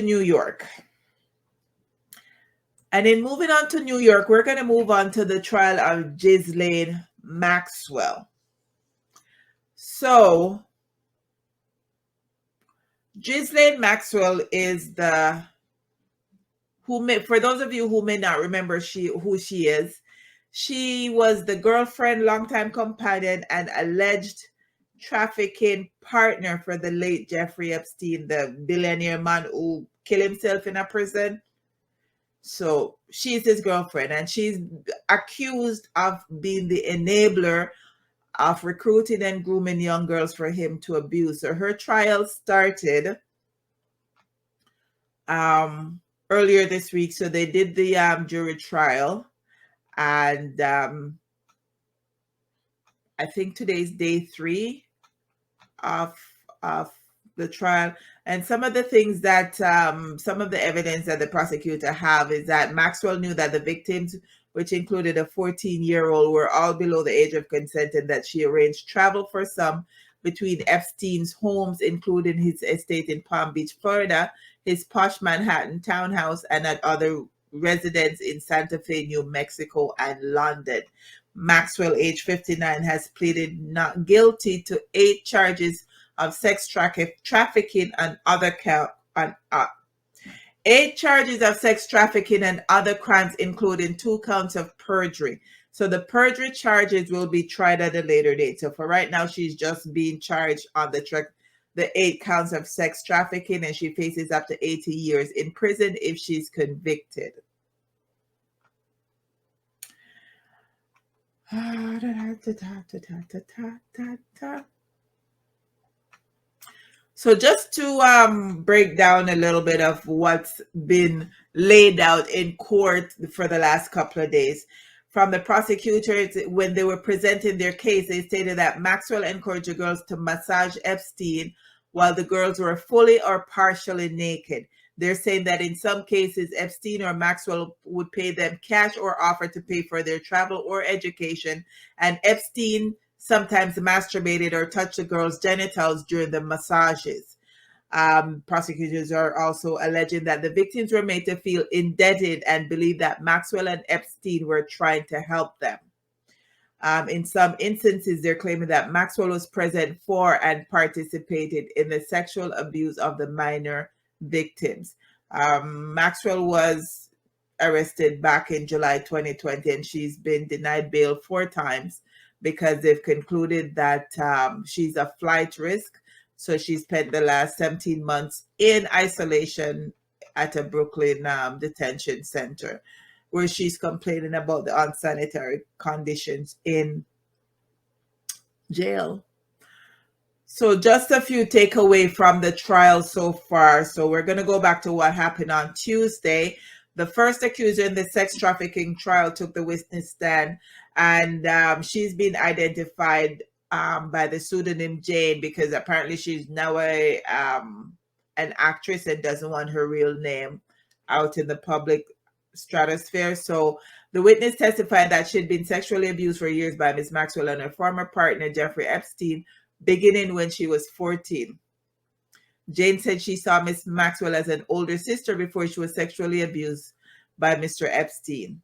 to New York. And in moving on to New York, we're going to move on to the trial of Ghislaine Maxwell. So, Ghislaine Maxwell is the for those of you who may not remember who she is, she was the girlfriend, longtime companion, and alleged trafficking partner for the late Jeffrey Epstein, the billionaire man who killed himself in a prison. So she's his girlfriend, and she's accused of being the enabler of recruiting and grooming young girls for him to abuse. So her trial started earlier this week. So they did the jury trial, and I think today's day 3 of the trial. And some of the things that some of the evidence that the prosecutor have is that Maxwell knew that the victims, which included a 14-year-old, were all below the age of consent, and that she arranged travel for some between Epstein's homes, including his estate in Palm Beach, Florida, his posh Manhattan townhouse, and at other residents in Santa Fe, New Mexico, and London. Maxwell, age 59, has pleaded not guilty to 8 charges of sex trafficking and other 8 charges of sex trafficking and other crimes, including 2 counts of perjury. So the perjury charges will be tried at a later date. So for right now, she's just being charged on the 8 counts of sex trafficking, and she faces up to 80 years in prison if she's convicted. So just to break down a little bit of what's been laid out in court for the last couple of days. From the prosecutors, when they were presenting their case, they stated that Maxwell encouraged the girls to massage Epstein while the girls were fully or partially naked. They're saying that in some cases, Epstein or Maxwell would pay them cash or offer to pay for their travel or education, and Epstein sometimes masturbated or touched the girls' genitals during the massages. Prosecutors are also alleging that the victims were made to feel indebted and believe that Maxwell and Epstein were trying to help them. In some instances, they're claiming that Maxwell was present for and participated in the sexual abuse of the minor victims. Maxwell was arrested back in July 2020, and she's been denied bail 4 times because they've concluded that she's a flight risk. So she spent the last 17 months in isolation at a Brooklyn detention center, where she's complaining about the unsanitary conditions in jail. So just a few takeaway from the trial so far. So we're going to go back to what happened on Tuesday. The first accuser in the sex trafficking trial took the witness stand, and she's been identified by the pseudonym Jane because apparently she's now an actress and doesn't want her real name out in the public stratosphere. So the witness testified that she'd been sexually abused for years by Ms. Maxwell and her former partner, Jeffrey Epstein, beginning when she was 14. Jane said she saw Ms. Maxwell as an older sister before she was sexually abused by Mr. Epstein.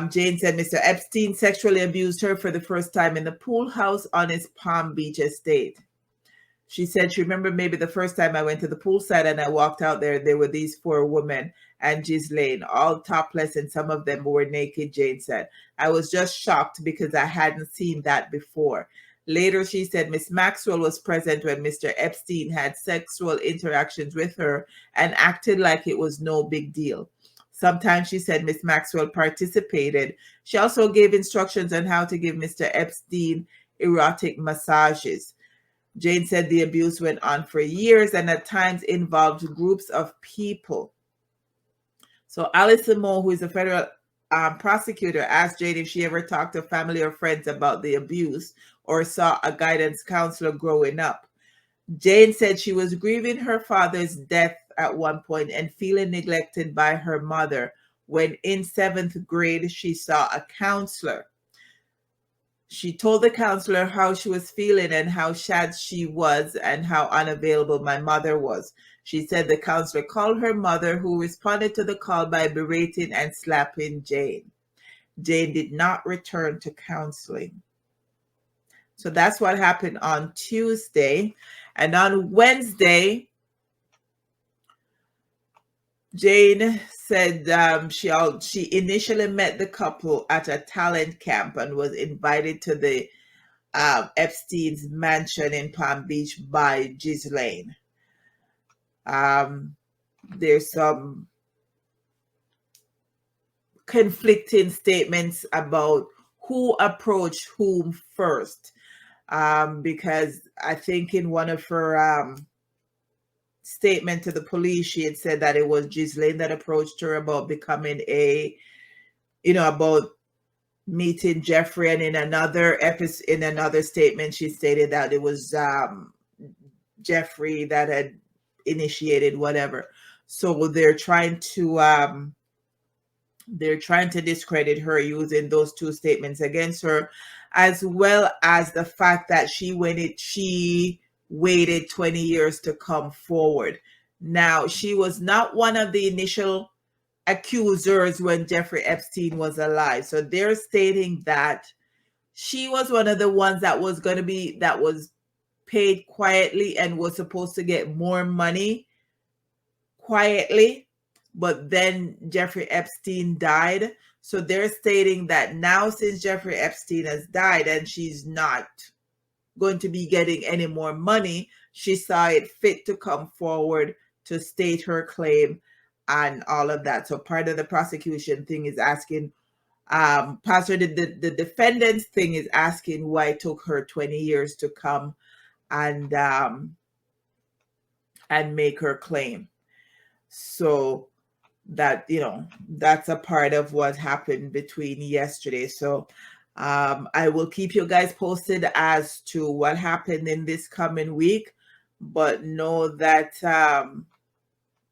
Jane said Mr. Epstein sexually abused her for the first time in the pool house on his Palm Beach estate. She said she remembered maybe the first time I went to the poolside and I walked out there were these 4 women and Ghislaine, all topless, and some of them were naked, Jane said. I was just shocked because I hadn't seen that before. Later, she said Miss Maxwell was present when Mr. Epstein had sexual interactions with her and acted like it was no big deal. Sometimes, she said, Miss Maxwell participated. She also gave instructions on how to give Mr. Epstein erotic massages. Jane said the abuse went on for years and at times involved groups of people. So Alison Moe, who is a federal prosecutor, asked Jane if she ever talked to family or friends about the abuse or saw a guidance counselor growing up. Jane said she was grieving her father's death at one point and feeling neglected by her mother when in 7th grade she saw a counselor. She told the counselor how she was feeling and how sad she was and how unavailable my mother was. She said the counselor called her mother, who responded to the call by berating and slapping Jane. Jane did not return to counseling. So that's what happened on Tuesday. And on Wednesday, Jane said she initially met the couple at a talent camp and was invited to the Epstein's mansion in Palm Beach by Ghislaine. There's some conflicting statements about who approached whom first, because I think in one of her statement to the police, she had said that it was Ghislaine that approached her about becoming about meeting Jeffrey, and in another statement she stated that it was Jeffrey that had initiated whatever. So they're trying to discredit her using those two statements against her, as well as the fact that she waited 20 years to come forward. Now, she was not one of the initial accusers when Jeffrey Epstein was alive. So they're stating that she was one of the ones that was paid quietly and was supposed to get more money quietly, but then Jeffrey Epstein died. So they're stating that now, since Jeffrey Epstein has died and she's not going to be getting any more money, she saw it fit to come forward to state her claim and all of that. So part of the prosecution thing is asking, the defendant's thing is asking why it took her 20 years to come and make her claim. So that, that's a part of what happened between yesterday. So I will keep you guys posted as to what happened in this coming week, but know that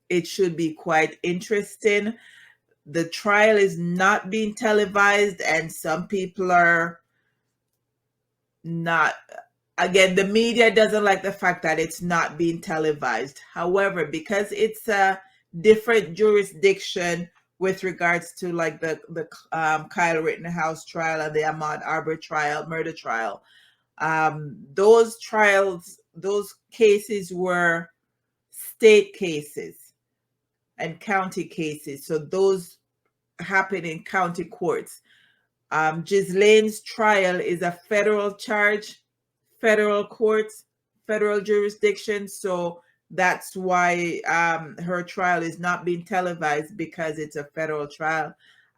it should be quite interesting. The trial is not being televised, and some people are not. Again, the media doesn't like the fact that it's not being televised. However, because it's a different jurisdiction with regards to like the Kyle Rittenhouse trial and the Ahmaud Arbery trial, murder trial, those cases were state cases and county cases. So those happen in county courts. Ghislaine's trial is a federal charge, federal courts, federal jurisdiction. So that's why her trial is not being televised, because it's a federal trial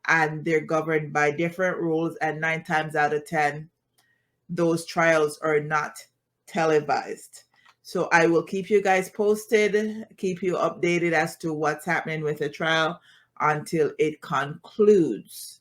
and they're governed by different rules. And 9 times out of 10, those trials are not televised. So I will keep you guys posted, keep you updated as to what's happening with the trial until it concludes.